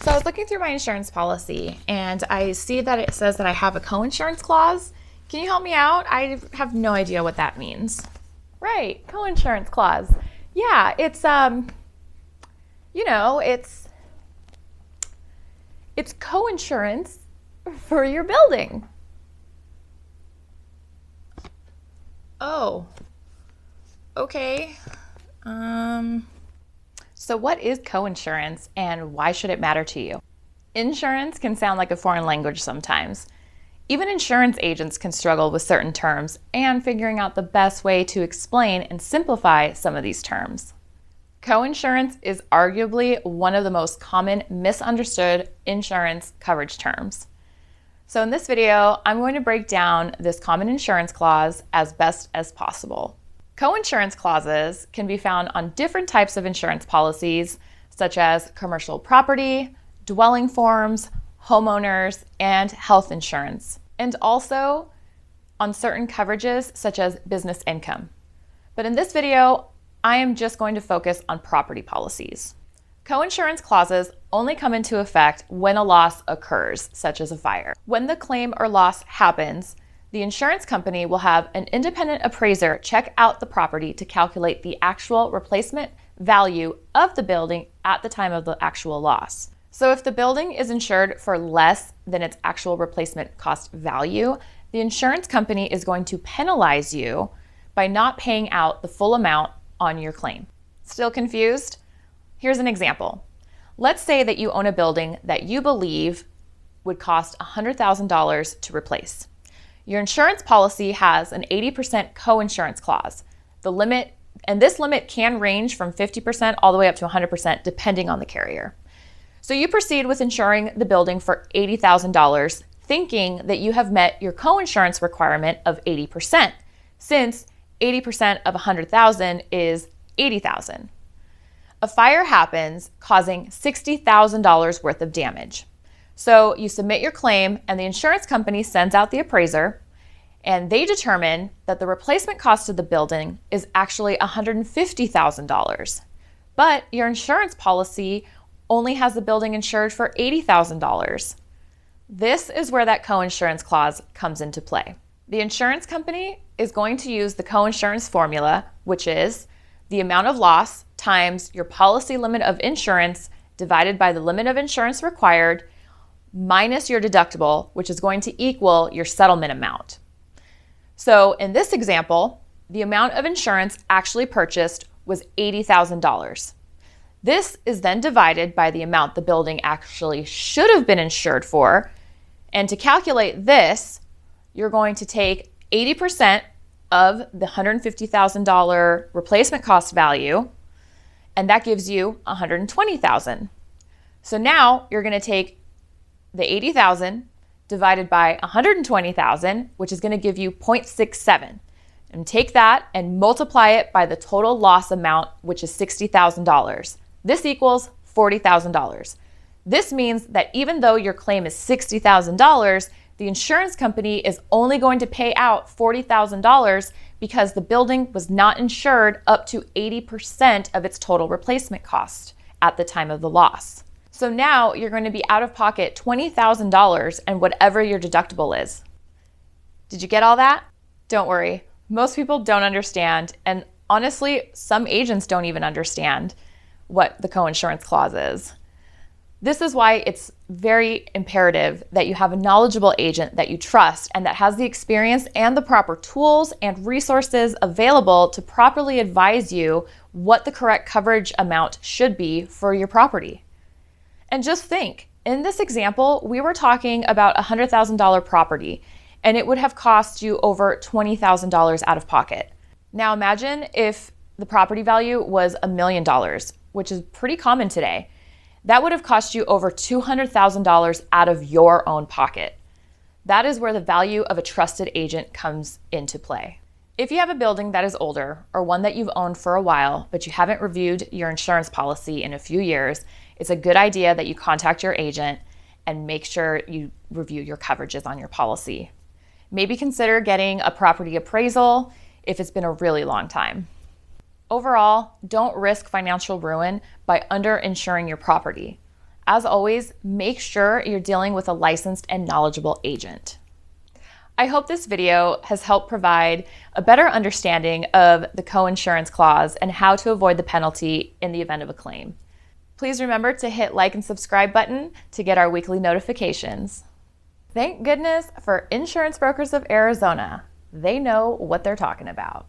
So I was looking through my insurance policy and I see that it says that I have a coinsurance clause. Can you help me out? I have no idea what that means. Right, coinsurance clause. Yeah, it's it's coinsurance for your building. Oh. Okay. So what is coinsurance and why should it matter to you? Insurance can sound like a foreign language sometimes. Even insurance agents can struggle with certain terms and figuring out the best way to explain and simplify some of these terms. Coinsurance is arguably one of the most common misunderstood insurance coverage terms. So in this video, I'm going to break down this common insurance clause as best as possible. Coinsurance clauses can be found on different types of insurance policies, such as commercial property, dwelling forms, homeowners, and health insurance, and also on certain coverages such as business income. But in this video, I am just going to focus on property policies. Coinsurance clauses only come into effect when a loss occurs, such as a fire. When the claim or loss happens, the insurance company will have an independent appraiser check out the property to calculate the actual replacement value of the building at the time of the actual loss. So if the building is insured for less than its actual replacement cost value, the insurance company is going to penalize you by not paying out the full amount on your claim. Still confused? Here's an example. Let's say that you own a building that you believe would cost $100,000 to replace. Your insurance policy has an 80% coinsurance clause. This limit can range from 50% all the way up to 100% depending on the carrier. So you proceed with insuring the building for $80,000, thinking that you have met your coinsurance requirement of 80%, since 80% of $100,000 is $80,000. A fire happens, causing $60,000 worth of damage. So you submit your claim and the insurance company sends out the appraiser and they determine that the replacement cost of the building is actually $150,000. But your insurance policy only has the building insured for $80,000. This is where that coinsurance clause comes into play. The insurance company is going to use the coinsurance formula, which is the amount of loss times your policy limit of insurance divided by the limit of insurance required minus your deductible, which is going to equal your settlement amount. So in this example, the amount of insurance actually purchased was $80,000. This is then divided by the amount the building actually should have been insured for. And to calculate this, you're going to take 80% of the $150,000 replacement cost value, and that gives you $120,000. So now you're going to take the $80,000 divided by $120,000, which is going to give you 0.67. And take that and multiply it by the total loss amount, which is $60,000. This equals $40,000. This means that even though your claim is $60,000, the insurance company is only going to pay out $40,000 because the building was not insured up to 80% of its total replacement cost at the time of the loss. So now you're going to be out of pocket $20,000 and whatever your deductible is. Did you get all that? Don't worry. Most people don't understand, and honestly, some agents don't even understand what the coinsurance clause is. This is why it's very imperative that you have a knowledgeable agent that you trust and that has the experience and the proper tools and resources available to properly advise you what the correct coverage amount should be for your property. And just think, in this example, we were talking about a $100,000 property, and it would have cost you over $20,000 out of pocket. Now imagine if the property value was $1 million, which is pretty common today. That would have cost you over $200,000 out of your own pocket. That is where the value of a trusted agent comes into play. If you have a building that is older or one that you've owned for a while, but you haven't reviewed your insurance policy in a few years, it's a good idea that you contact your agent and make sure you review your coverages on your policy. Maybe consider getting a property appraisal if it's been a really long time. Overall, don't risk financial ruin by underinsuring your property. As always, make sure you're dealing with a licensed and knowledgeable agent. I hope this video has helped provide a better understanding of the Coinsurance Clause and how to avoid the penalty in the event of a claim. Please remember to hit like and subscribe button to get our weekly notifications. Thank goodness for Insurance Brokers of Arizona. They know what they're talking about.